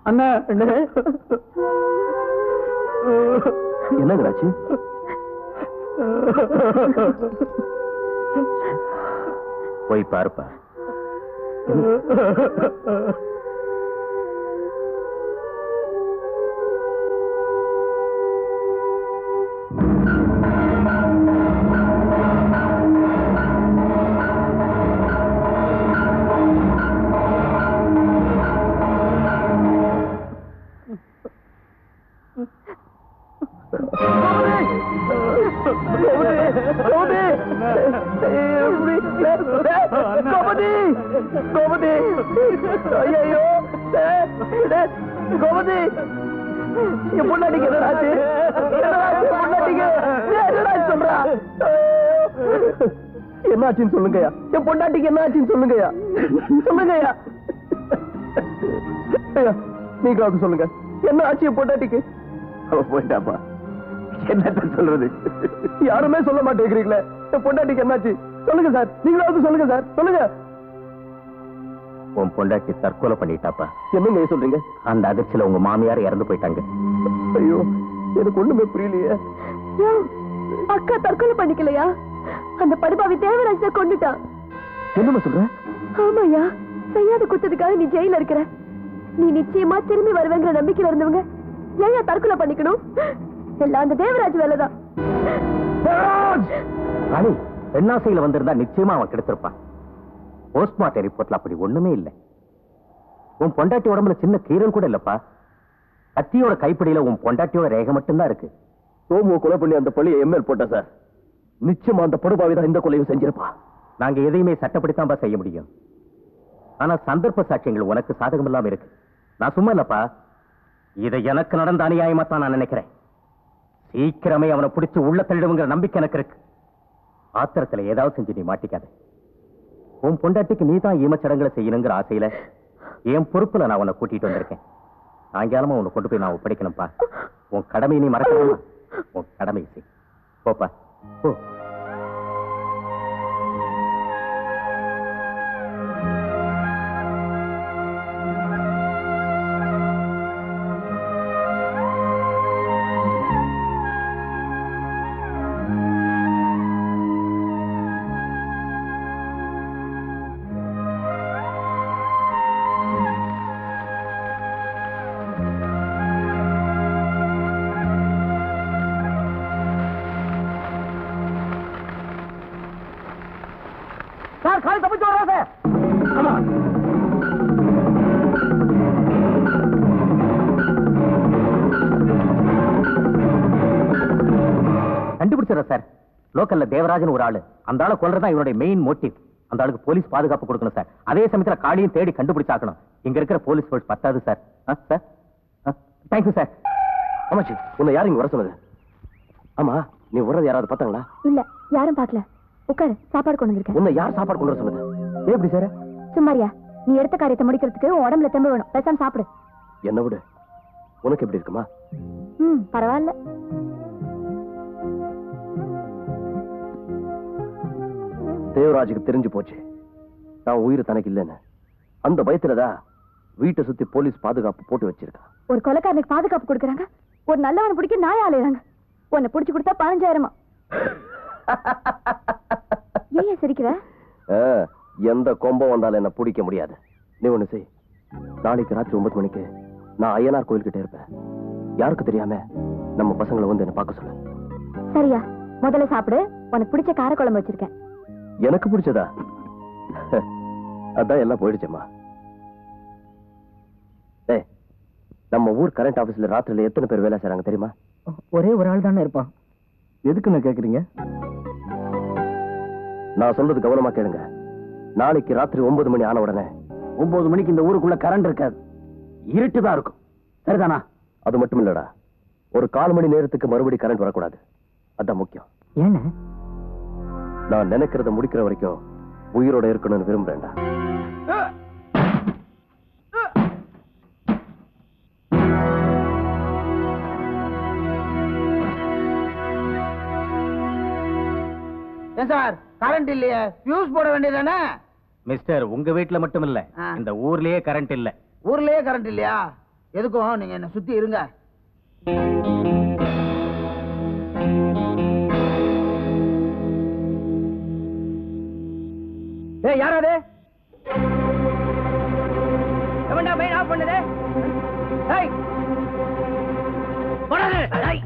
அண்ணா என்னங்கடாச்சு? போய் பாருப்பா. என்னாச்சுன்னு சொல்லுங்கய்யா. என் பொண்டாட்டிக்கு என்னாச்சுன்னு சொல்லுங்கய்யா. சொல்லுங்கய்யா. நீங்களாவது சொல்லுங்க, என்ன ஆச்சு என் பொண்டாட்டிக்கு? அவ போயிட்டாப்பா. என்னத்த சொல்றது? யாருமே சொல்ல மாட்டேங்கிறீங்களே. என் பொண்டாட்டிக்கு என்னாச்சு சொல்லுங்க சார். நீங்களாவது சொல்லுங்க சார். சொல்லுங்க. உன் பொண்டாட்டி தற்கொலை பண்ணிட்டாப்பா. என்னங்க சொல்றீங்க? அந்த அதிர்ச்சியில உங்க மாமியார் இறந்து போயிட்டாங்க. ஐயோ, எனக்கு ஒண்ணுமே புரியலையே. அக்கா தற்கொலை பண்ணிக்கலையா? அந்த படுபாவி தேவராஜ் தான் கொண்டுட்டான். என்னமா சொல்ற? ஆமாயா, செய்யாத குத்ததுக்காக நீ ஜெயில இருக்கிற. நீ நிச்சயமா திரும்பி வருவேங்கிற நம்பிக்கையில இருந்தவங்க ஏன் தற்கொலை பண்ணிக்கணும்? எல்லாம் அந்த தேவராஜ் வேலைதான். ராணி, பெண்ணாசையில வந்திருந்தா நிச்சயமா அவன் கிடைத்திருப்பான். போஸ்ட்மார்ட்டம் ரிப்போர்ட்ல அப்படி ஒண்ணுமே இல்லை. உன் பொண்டாட்டி உடம்புல சின்ன கீரல் கூட இல்லப்பா. கத்தியோட கைப்பிடியில உன் பொண்டாட்டியோட ரேகை மட்டும்தான் இருக்கு. சோமுவை கொலை பண்ணி அந்த பள்ளியை எம்எல் போட்ட சார். நிச்சயமா அந்த படுபாவிதான் இந்த கொலையை செஞ்சிருப்பா. நாங்க எதையுமே சட்டப்படித்தான் செய்ய முடியும். ஆனா சந்தர்ப்ப சாட்சியங்கள் உனக்கு சாதகம் இல்லாம இருக்கு. நான் சும்மா இல்லப்பா, இதை எனக்கு நடந்த அநியாயமா தான் நான் நினைக்கிறேன். சீக்கிரமே அவனை பிடிச்சு உள்ள தள்ளிடுங்கிற நம்பிக்கை எனக்கு இருக்கு. ஆத்திரத்துல ஏதாவது செஞ்சு நீ மாட்டிக்காத. உன் பொண்டாட்டிக்கு நீ தான் ஈமச்சடங்களை செய்யணுங்கிற ஆசையில என் பொறுப்புல நான் உன்னை கூட்டிட்டு வந்திருக்கேன். சாயங்காலமா உன்னை கொண்டு போய் நான் ஒப்படைக்கணும்ப்பா. உன் கடமை நீ மறக்கணுமா? உன் கடமை செய். போப்பா போ. கண்டுபிடிச்சிடற சார். லோக்கல்ல தேவராஜன் ஒரு ஆளு. அந்த ஆளை கொல்றதா இவருடைய மெயின் மோட்டிவ். அந்த ஆளுக்கு போலீஸ் பாதுகாப்பு கொடுக்கணும் சார். அதே சமயத்துல காளியும் தேடி கண்டுபிடிச்சாக்கணும். இங்க இருக்கிற போலீஸ் போர்ஸ் பத்தாது சார். Sir thank you sir. ஆமாச்சி, உன்னை யாரும் இங்க வர சொன்னது? ஆமா, நீ வர்றது யாராவது பார்த்தாங்களா? இல்ல, யாரும் பார்க்கல. உட்காரு, சாப்பாடு கொண்டு வந்திருக்கேன். உன்னை யார் சாப்பாடு கொண்டு வர சொன்னது? எப்படி சார்? சும்மாரியா, நீ எடுத்த காரியத்தை முடிக்கிறதுக்கு உன் உடம்புல தெம்பு வேணும். பேசாம சாப்பிடு. என்ன விடு. உனக்கு எப்படி இருக்குமா? பரவாயில்ல. தேவராஜுக்கு தெரிஞ்சு போச்சு நான் உயிர் தனக்கு இல்லைன்னு. அந்த பயத்துலதான் வீட்டை சுத்தி போலீஸ் பாதுகாப்பு போட்டு வச்சிருக்கான். ஒரு கொலைக்காரனுக்கு பாதுகாப்பு கொடுக்கறாங்க, ஒரு நல்லவனை பிடிக்க நாய் ஆளைறாங்க. உன்னை பிடிச்சு கொடுத்தா 15,000. ஏன் சிரிக்கிற? எந்த கொம்பம் வந்தாலும் என்ன பிடிக்க முடியாது. நீ ஒண்ணு செய். நாளைக்கு ராத்திரி 9 மணிக்கு நான் ஐயனார் கோயில்கிட்ட இருப்பேன். யாருக்கு தெரியாம நம்ம பசங்களை வந்து என்ன பார்க்க சொல்லு. சரியா? முதல்ல சாப்பிடு. உனக்கு பிடிச்ச காரக்குழம்பு வச்சிருக்கேன். எனக்கு பிடிச்சதா? அதான் எல்லாம் போயிடுச்சேம்மா. நம்ம ஊர் கரண்ட் ஆபீஸ்ல ராத்திரில எத்தனை பேர் வேலை செய்றாங்க தெரியுமா? ஒரே ஒரு ஆள் தானே இருப்பான். எதுக்குன்னு கேக்குறீங்க? நான் சொல்றது கவனமா கேளுங்க. நாளைக்கு ராத்திரி 9 மணி ஆன உடனே 9 மணிக்கு இந்த ஊருக்குள்ள கரண்ட் இருக்காது. இருட்டுதான் இருக்கும். சரிதானா? அது மட்டும் இல்லடா, ஒரு 1/4 மணி நேரத்துக்கு மறுபடி கரண்ட் வரக்கூடாது. அதான் முக்கியம். ஏன்னு? நான் நினைக்கிறத முடிக்கிற வரைக்கும் உயிரோட இருக்கணும்னு விரும்புறேன்டா. ஏன் சார் கரண்ட் இல்லையே? ஃபியூஸ் போட வேண்டியதானே? மிஸ்டர், உங்க வீட்டுல மட்டும் இல்ல, இந்த ஊர்லயே கரண்ட் இல்ல. ஊர்லயே கரண்ட் இல்லையா? எதுக்கும் நீங்க என்ன சுத்தி இருங்க. ஏய் யாராவது எவன்டா மெயின் ஆஃப் பண்ணுது? ஏய் போடாதே. ஏய்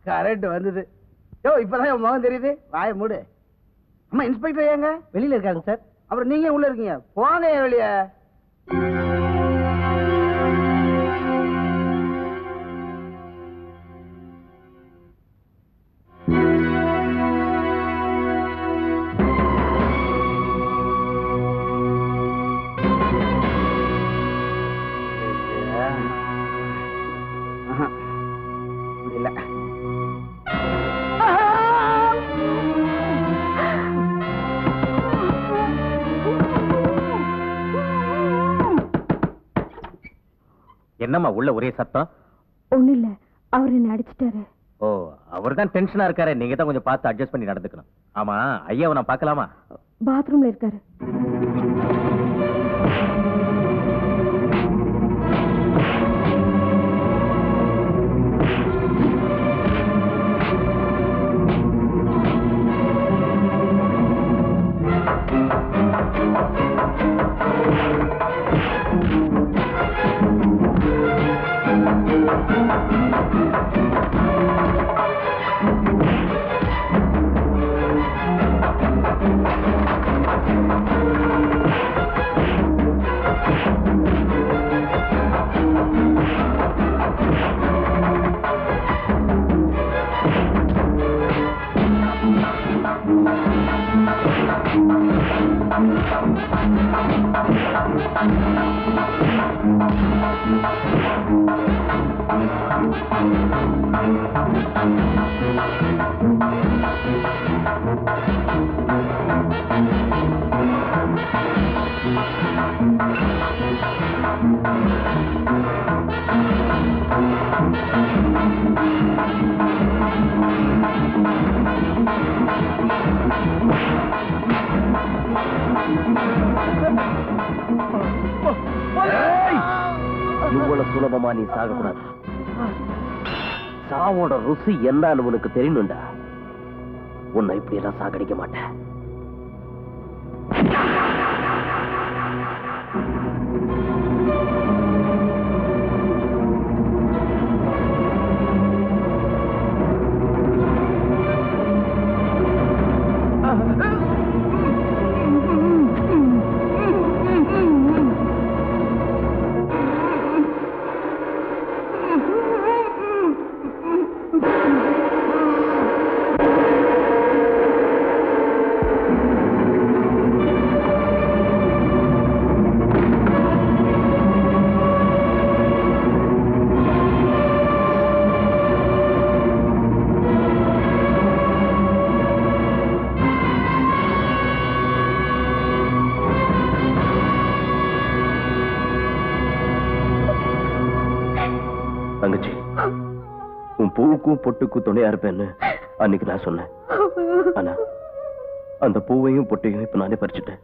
கரெக்ட் வந்தது. யோ இப்பதான் என் முகம் தெரியுது. வாய மூடு. அம்மா இன்ஸ்பெக்டர் ஏங்க வெளியில இருக்காங்க சார். அப்புறம் நீங்க உள்ள இருக்கீங்க. போங்க வெளிய. என்னம்மா உள்ள ஒரே சத்தம்? ஒண்ணு இல்ல, அவர் என்ன அடிச்சிட்டாரு. ஓ, அவர் தான் டென்ஷனா இருக்காரு. நீங்க தான் கொஞ்சம் பார்த்து அட்ஜஸ்ட் பண்ணி நடந்துக்கணும். ஆமா, ஐயாவை நான் பார்க்கலாமா? பாத்ரூம்ல இருக்காரு. இவ்வளவு சுலபமா நீ சாகக்கூடாது. சாவோட ருசி என்னன்னு உனக்கு தெரியணும்டா. உன்னை இப்படி எல்லாம் சாகடிக்க மாட்டேன். தங்கச்சி, உன் பூவுக்கும் பொட்டுக்கும் துணையா இருப்பேன்னு அன்னைக்கு நான் சொன்னேன். ஆனா அந்த பூவையும் பொட்டையும் இப்ப நானே பறிச்சுட்டேன்.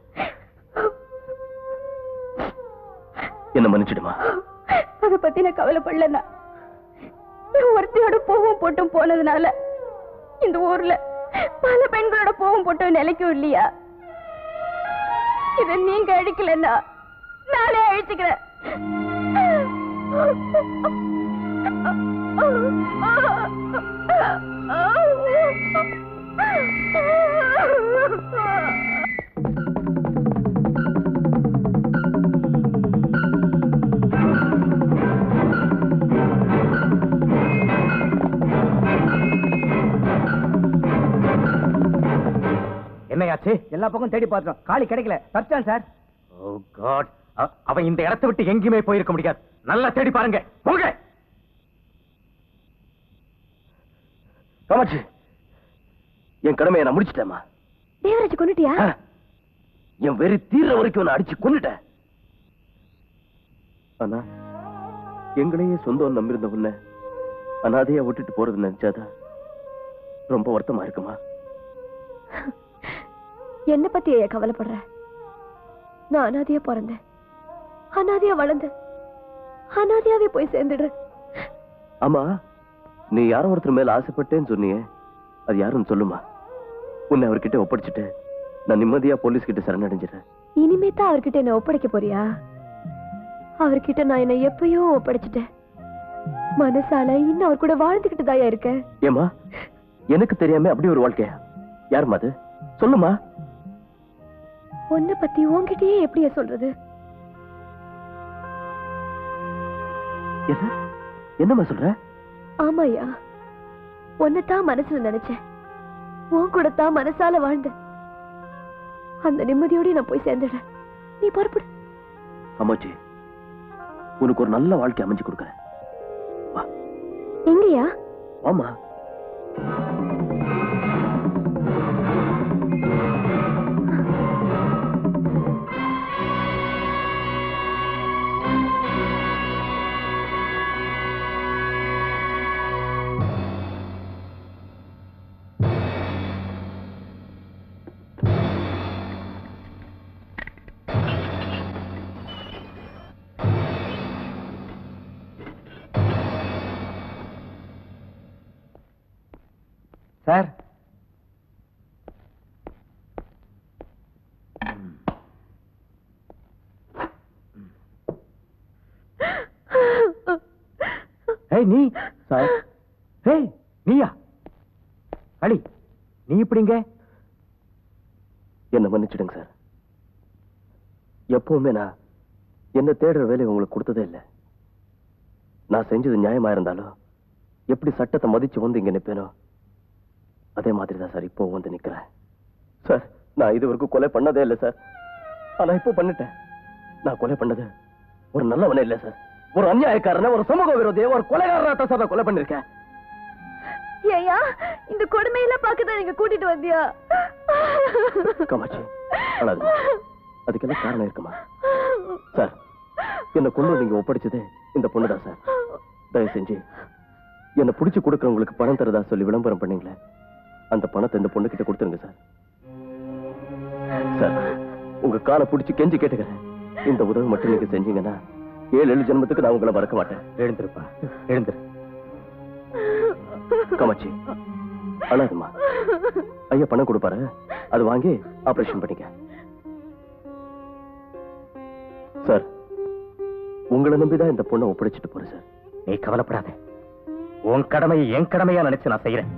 என்ன மன்னிச்சிடுமா? அத பத்தி நான் கவலைப்படலன்னா, ஒருத்தையோட பூவும் போட்டும் போனதுனால இந்த ஊர்ல பல பெண்களோட பூவும் போட்டும் நிலைக்கும் இல்லையா? இத நீங்க அழிக்கலன்னா நானே அழிச்சுக்கிறேன். எல்லா பக்கம் தேடி பார்த்தோம், காளி கிடைக்கல. தப்பிச்சான் சார். ஓ காட், அவன் இந்த இடத்தை விட்டு எங்கேயுமே போயிருக்க முடியாது. நல்லா தேடி பாருங்க, போங்க. காமாட்சி, என் கடமையை நான் முடிச்சிட்டேம்மா. தேவராஜ் கொன்னுட்டியா? என் வெறி தீர்ற வரைக்கும் நான் அடிச்சு கொன்னுட்டேன். ஆனா எங்களையே சொந்தம் நம்பியிருந்த உன்னை அனாதையா விட்டுட்டு போறது நினைச்சாதான் ரொம்ப வருத்தமா இருக்குமா? என்ன பத்தி ஐயா கவலைப்படுற? நான் அனாதையா பிறந்தேன், அனாதையா வளர்ந்தேன், அனாதையாவே போய் சேர்ந்துடுறேன். ஆமா, நீ யாரோ ஒருத்தர் மேல ஆசைப்பட்டேன்னு சொன்னியே, அது யாருன்னு சொல்லுமா? உன்னை அவர்கிட்ட ஒப்படைச்சிட்டு நான் நிம்மதியா போலீஸ் கிட்ட சரணடைஞ்சிடறேன். இனிமே தான் அவர்கிட்ட என்ன ஒப்படைக்க போறியா? அவர்கிட்ட நான் என்ன எப்பயோ ஒப்படைச்சிட்டேன். மனசால இன்னும் அவர் கூட வாழ்ந்துகிட்டு தாயா இருக்கேன். ஏமா, எனக்கு தெரியாம அப்படி ஒரு வாழ்க்கையா? யாருமா அது? சொல்லுமா. உன்னை பத்தி உன்கிட்டயே எப்படியா சொல்றது? என்னம்மா சொல்ற? ஆமாயா, உன்னைத்தான் மனசுல நினைச்சேன், உன் கூட தான் மனசால வாழ்ந்தேன். அந்த நிம்மதியோட நான் போய் சேர்ந்துடுறேன். நீ புறப்படு. அம்மாச்சி, உனக்கு ஒரு நல்ல வாழ்க்கை அமைஞ்சு கொடுக்கறேன். வா. எங்கயா? ஆமா. சார், நீ சார்? நீயா? அடி, நீ இப்படிங்க? என்ன மன்னிச்சிடுங்க சார். எப்பவுமே நான் என்ன தேடுற வேலையை உங்களுக்கு கொடுத்ததே இல்லை. நான் செஞ்சது நியாயமா இருந்தாலும் எப்படி சட்டத்தை மதிச்சு வந்து இங்க நிப்பேனோ அதே மாதிரி தான் சார் இப்போ வந்து நிக்கிறேன். சார், நான் இது வரைக்கும் கொலை பண்ணதே இல்லை சார். ஆனா இப்போ பண்ணிட்டேன். நான் கொலை பண்ணது ஒரு நல்லவனே இல்லை சார். ஒரு அநியாயக்காரன, ஒரு சமூக விரோதிய, ஒரு கொலைகாரனா சார் நான் கொலை பண்ணிருக்கேன். ஏயா, இந்த கொடுமையெல்லாம் பார்க்கதான் நீங்க கூட்டிட்டு வந்தியா? காமாட்சி, அழாதுமா. அதுக்கெல்லாம் காரணம் இருக்குமா? சார், என்ன கொண்டு நீங்க ஒப்படைச்சதே இந்த பொண்ணுதான் சார். தயவு செஞ்சு என்ன புடிச்சு கொடுக்கறவங்களுக்கு பணம் தரதா சொல்லி விளம்பரம் பண்ணீங்களே, அந்த பணத்தை இந்த பொண்ணு கிட்ட கொடுத்துருங்க சார். சார், உங்க காலை புடிச்சு கெஞ்சி கேட்டுக்கிறேன். இந்த உதவி மட்டும் நீங்க செஞ்சீங்கன்னா 7 ஜென்மத்துக்கு நான் உங்களை மறக்க மாட்டேன். எழுந்திருப்பா, எழுந்திரு. காமாட்சி, அழாதுமா. ஐயா பணம் கொடுப்பாரு, அது வாங்கி ஆபரேஷன் பண்ணிக்க. சார், உங்களை நம்பிதான் இந்த பொண்ணை ஒப்படைச்சிட்டு போறேன் சார். நீ கவலைப்படாத. உன் கடமையை என் கடமையா நினைச்சு நான் செய்யறேன்.